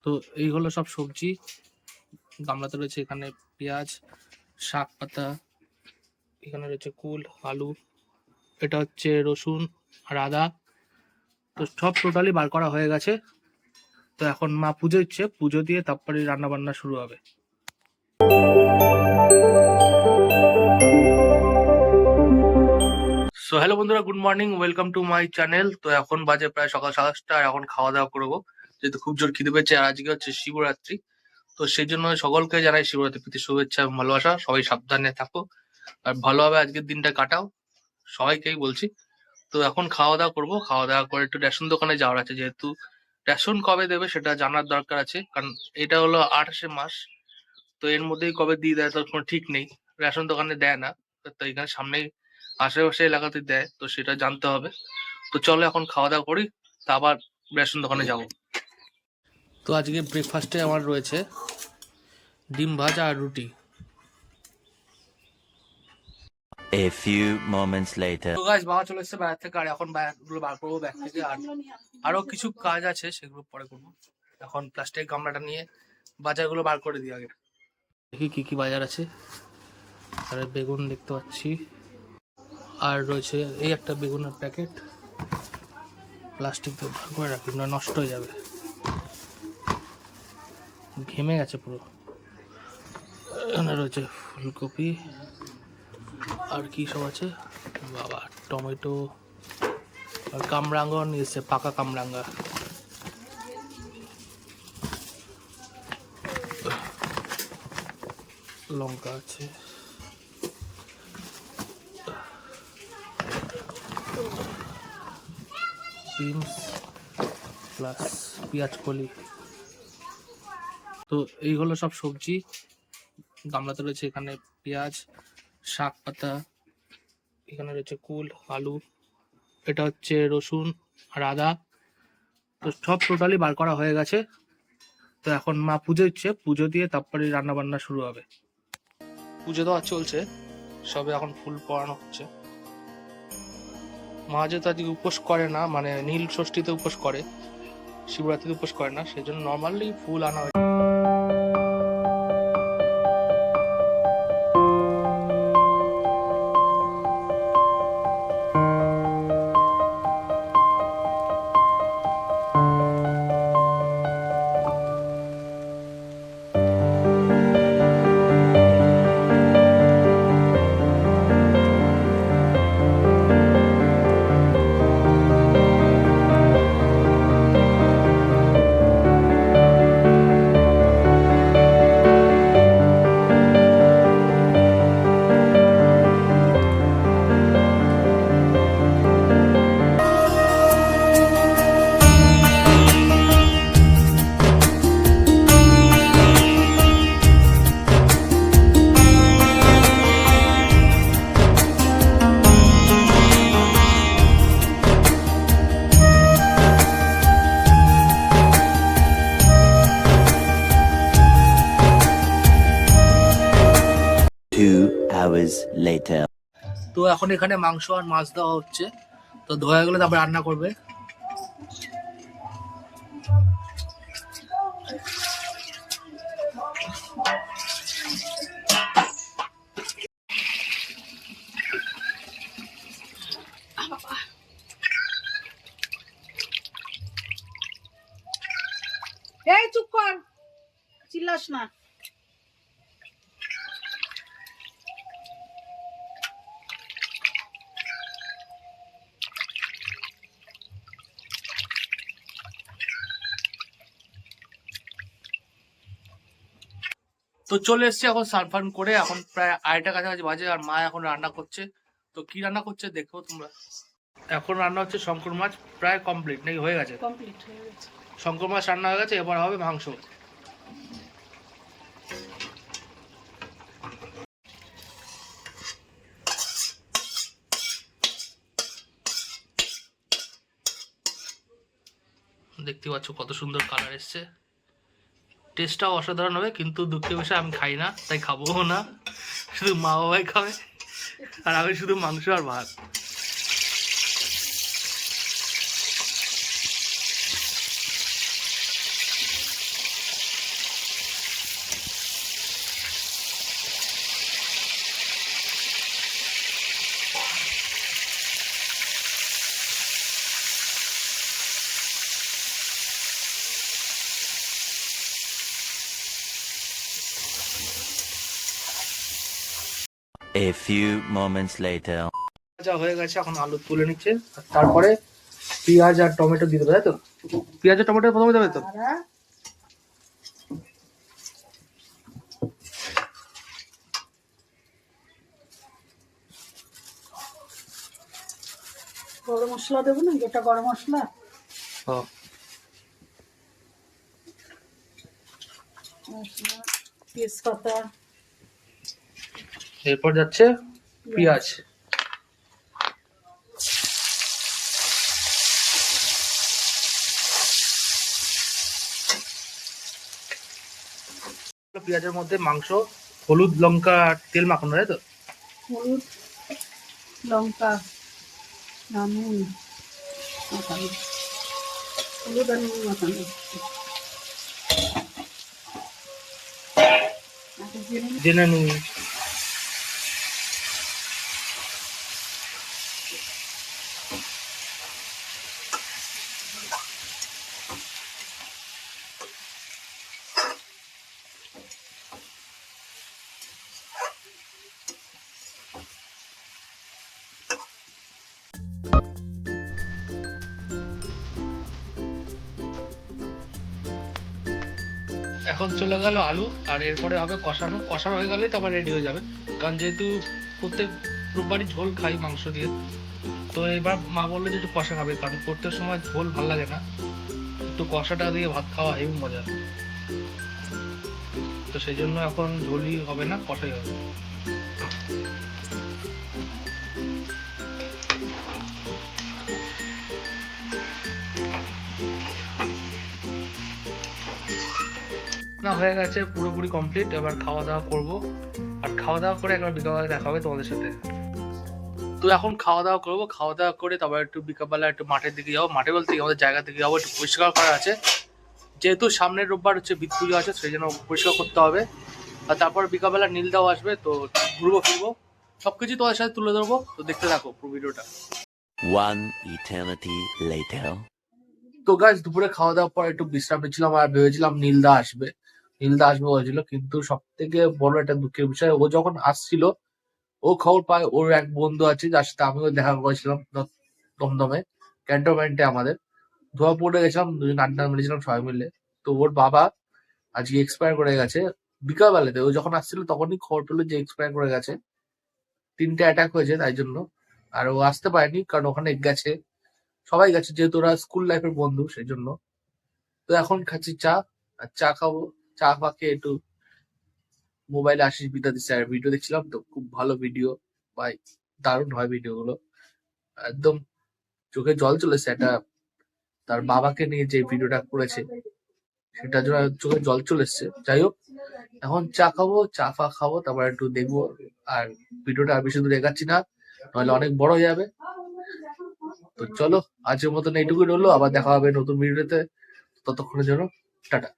তো এই হলো সব সবজি। গামলাতে রয়েছে এখানে পেঁয়াজ, শাক পাতা, এখানে রয়েছে কুল, আলু, এটা হচ্ছে রসুন আর আদা। তো সব টোটালি বার করা হয়ে গেছে। তো এখন মা পুজো দিচ্ছে, পুজো দিয়ে তারপরে রান্না বান্না শুরু হবে। সো হ্যালো বন্ধুরা, good morning, welcome to my channel. তো এখন বাজে প্রায় সকাল 7:30, আর এখন খাওয়া দাওয়া করবো, যেহেতু খুব জোর খিদে পেয়েছে। আর আজকে হচ্ছে শিবরাত্রি, তো সেই জন্য সকলকে জানাই শিবরাত্রি প্রীতি শুভেচ্ছা এবং ভালোবাসা। সবাই সাবধানে থাকো আর ভালোভাবে আজকের দিনটা কাটাও, সবাইকেই বলছি। তো এখন খাওয়া দাওয়া করবো, খাওয়া দাওয়া করে একটু রেশন দোকানে যাওয়ার আছে, যেহেতু রেশন কবে দেবে সেটা জানার দরকার আছে। কারণ এটা হলো 28শে মাস, তো এর মধ্যেই কবে দিয়ে দেয় তার কোনো ঠিক নেই। রেশন দোকানে দেয় না, তো এখানে সামনেই আশেপাশে এলাকাতে দেয়, তো সেটা জানতে হবে। তো চলো এখন খাওয়া দাওয়া করি, তা আবার রেশন দোকানে যাব। তো আজকে ব্রেকফাস্টে আমার রয়েছে ডিম ভাজা আর রুটি। A few moments later. তো গাইস, বাবা চলে এসেছে বাইরে থেকে, আর এখন ব্যাগগুলো বার করবো ব্যাগ থেকে। আর আরো কিছু কাজ আছে, সেগুলো পরে করবো। এখন প্লাস্টিক গামলাটা নিয়ে বাজারগুলো বার করে দিই আগে। দেখি কি কি বাজার আছে। আর বেগুন দেখতে পাচ্ছি, আর রয়েছে এই একটা বেগুনের প্যাকেট। প্লাস্টিক তো বার করে রাখি, না নষ্ট হয়ে যাবে, ঘেমে গেছে পুরো। এখানে রয়েছে ফুলকপি, আর কি সব আছে বাবা, টমেটো, আর কামরাঙ্গাও নিয়েছে, পাকা কামরাঙ্গা। লঙ্কা আছে, বিনস প্লাস পেঁয়াজ কলি। তো এই হলো সব সবজি। গামলাতে রয়েছে এখানে পেঁয়াজ, শাক পাতা, এখানে রয়েছে কুল, আলু, এটা হচ্ছে রসুন আর আদা। তো সব টোটালি বার করা হয়ে গেছে। তো এখন মা পুজো দিচ্ছে, পুজো দিয়ে তারপরে রান্না বান্না শুরু হবে। পুজো দেওয়া চলছে, সবে এখন ফুল পরানো হচ্ছে। মা যেহেতু আজকে উপোস করে না, মানে নীল ষষ্ঠীতে উপোস করে, শিবরাত্রিতে উপোস করে না, সেই জন্য নর্মালি ফুল আনা হয়। Hours later. তো এখন এখানে মাংস আর মাছ দেওয়া হচ্ছে, তো ধোয়া গেলে তারপর রান্না করবে। এই চুপ কর, চিল্লাস না। তো চলে এসছি এখন স্নান ফান করে, এখন প্রায় 2:30 কাছাকাছি বাজে, আর মা এখন রান্না করছে। তো কি রান্না করছে দেখো তোমরা। এখন রান্না হচ্ছে শঙ্কর মাছ, প্রায় কমপ্লিট নাকি হয়ে গেছে? কমপ্লিট হয়ে গেছে। শঙ্কর মাছ রান্না হয়ে গেছে, এবার হবে মাংস। দেখতে পাচ্ছ কত সুন্দর কালার এসছে, টেস্টটাও অসাধারণ হবে। কিন্তু দুঃখের বিষয় আমি খাই না, তাই খাবো না, শুধু মা বাবাই খাবে, আর আমি শুধু মাংস আর ভাত। A few moments later. যা হয়ে গেছে, এখন আলু তুলে নিচ্ছে, আর তারপরে পেঁয়াজ আর টমেটো দিয়ে দেবে, তাই তো? পেঁয়াজ আর টমেটো প্রথমে দেবে তো? গরম মশলা দেবো না, গোটা গরম মশলা। হ্যাঁ। তেজপাতা, এরপর যাচ্ছে পেঁয়াজ। পেঁয়াজের মধ্যে মাংস, হলুদ, লঙ্কা আর তেল মাখানো, তাই তো? হলুদ, লঙ্কা, নুন মাখানো, হলুদ আর নুন মাখানো। জেনে নিন। এখন চলে গেল আলু, আর এরপরে হবে কষানো। কষানো হয়ে গেলেই তারপর রেডি হয়ে যাবে, কারণ যেহেতু প্রত্যেক রোববারই ঝোল খাই মাংস দিয়ে, তো এবার মা বললো যে একটু কষা খাবে, কারণ প্রত্যেক সময় ঝোল ভালো লাগে না, একটু কষাটা দিয়ে ভাত খাওয়া হেবি মজা। তো সেই জন্য এখন ঝোলই হবে না, কষাই হবে। না, হয়ে গেছে, পুরোপুরি কমপ্লিট। এবার খাওয়া দাওয়া করবো, আর খাওয়া দাওয়া করে একবার বিকালবেলা দেখা হবে তোমাদের সাথে। তো এখন খাওয়া দাওয়া করবো, খাওয়া দাওয়া করে তারপর একটু বিকালবেলা একটু মাঠের দিকে যাবো। মাঠে বলতে আমাদের জায়গা থেকে যাবো, একটু পরিষ্কার করা আছে, যেহেতু সামনের রোববার হচ্ছে বিদ পুজো আছে, সেই জন্য পরিষ্কার করতে হবে। আর তারপর বিকালবেলা নীলদাও আসবে, তো ঘুরবো ফিরবো, সবকিছু তোমাদের সাথে তুলে ধরবো। তো দেখতে থাকো পুরো ভিডিওটা। One eternity later. তো গাছ দুপুরে খাওয়া দাওয়ার পর একটু বিশ্রাম নিচ্ছিলাম, আর ভেবেছিলাম নীলদা আসবে, নীলদা আসবে বলেছিল, কিন্তু সব থেকে বড় একটা দুঃখের বিষয়, ও যখন আসছিল ও খবর পায় ওর এক বন্ধু আছে যার সাথে আমিও দেখা করেছিলাম দমদমে ক্যান্টনমেন্টে, আমাদের ধোয়া পড়ে গেছিলাম, দুজন আড্ডা মেরেছিলাম সবাই মিলে। তো ওর বাবা আজকে এক্সপায়ার করে গেছে বিকাল বেলাতে। ও যখন আসছিল তখনই খবর পেলো যে এক্সপায়ার করে গেছে, 3টে অ্যাটাক হয়েছে তাই জন্য। আর ও আসতে পারেনি কারণ ওখানে গেছে, সবাই গেছে, যেহেতু ওরা স্কুল লাইফের বন্ধু, সেই জন্য। তো এখন খাচ্ছি চা, আর চা খাবো। চা ফাঁকে একটু মোবাইলে আশিস বিদ্যার্থী স্যার ভিডিও দেখছিলাম, তো খুব ভালো ভিডিও ভাই, দারুণ হয় ভিডিও গুলো, একদম চোখে জল চলে এসেছে। একটা তার বাবাকে নিয়ে যে ভিডিওটা করেছে, সেটার জন্য চোখে জল চলে এসছে। যাই হোক, এখন চা খাবো, চা ফা খাবো, তারপর একটু দেখবো। আর ভিডিওটা আর বেশি দূর এগাচ্ছি না, নাহলে অনেক বড় হয়ে যাবে। তো চলো, আজকের মতন এইটুকুই রইলো, আবার দেখা হবে নতুন ভিডিওতে। ততক্ষণের জন্য টাটা।